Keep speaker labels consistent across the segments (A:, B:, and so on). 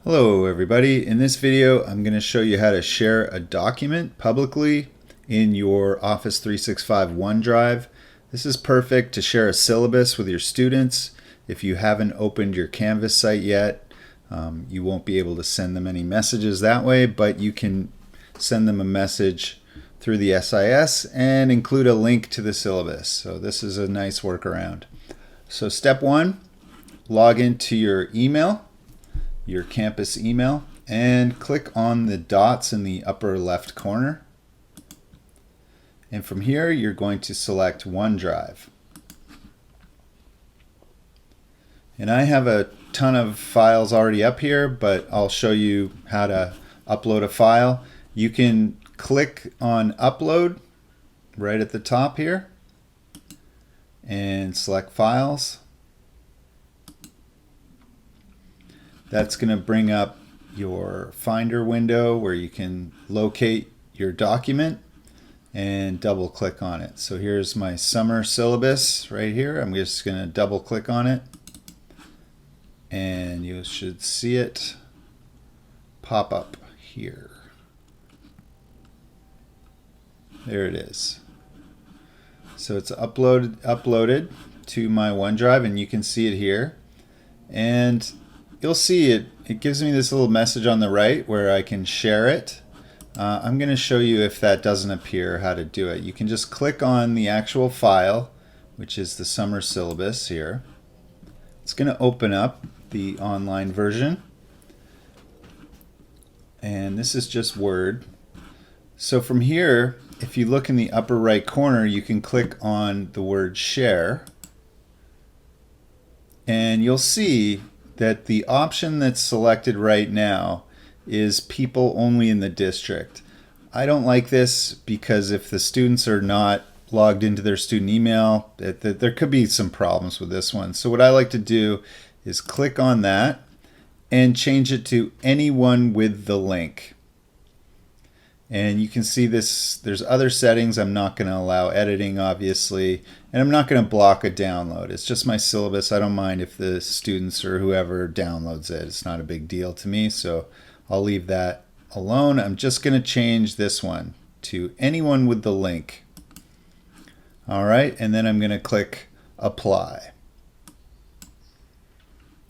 A: Hello everybody. In this video I'm going to show you how to share a document publicly in your Office 365 OneDrive. This is perfect to share a syllabus with your students. If you haven't opened your Canvas site yet, you won't be able to send them any messages that way, but you can send them a message through the SIS and include a link to the syllabus. So this is a nice workaround. So step one, log into your email, your campus email, and click on the dots in the upper left corner. And from here, you're going to select OneDrive. And I have a ton of files already up here, but I'll show you how to upload a file. You can click on Upload right at the top here and select Files. That's going to bring up your Finder window where you can locate your document and double click on it. So here's my summer syllabus right here. I'm just going to double click on it and you should see it pop up here. There it is. So it's uploaded to my OneDrive and you can see it here. And you'll see it gives me this little message on the right where I can share it. I'm going to show you, if that doesn't appear, how to do it. You can just click on the actual file, which is the summer syllabus here. It's going to open up the online version. And this is just Word. So from here, if you look in the upper right corner, you can click on the word share. And you'll see that the option that's selected right now is people only in the district. I don't like this because if the students are not logged into their student email, there could be some problems with this one. So what I like to do is click on that and change it to anyone with the link. And you can see this, there's other settings. I'm not going to allow editing, obviously, and I'm not going to block a download. It's just my syllabus. I don't mind if the students or whoever downloads it. It's not a big deal to me, so I'll leave that alone. I'm just going to change this one to anyone with the link. All right, and then I'm going to click Apply.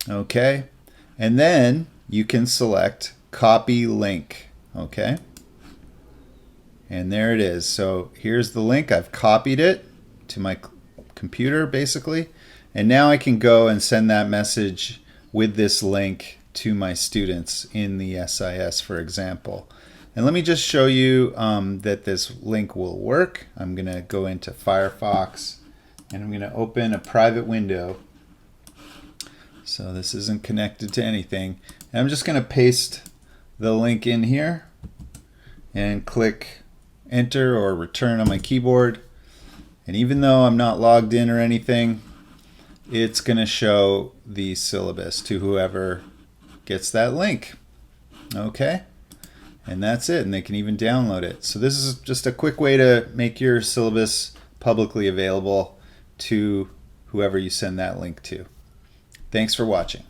A: Okay, and then you can select Copy Link. Okay. And there it is. So here's the link. I've copied it to my computer basically. And now I can go and send that message with this link to my students in the SIS, for example. And let me just show you that this link will work. I'm going to go into Firefox and I'm going to open a private window. So this isn't connected to anything. And I'm just going to paste the link in here and click Enter or Return on my keyboard. And even though I'm not logged in or anything, it's going to show the syllabus to whoever gets that link. Okay, and that's it, and they can even download it. So this is just a quick way to make your syllabus publicly available to whoever you send that link to. Thanks for watching.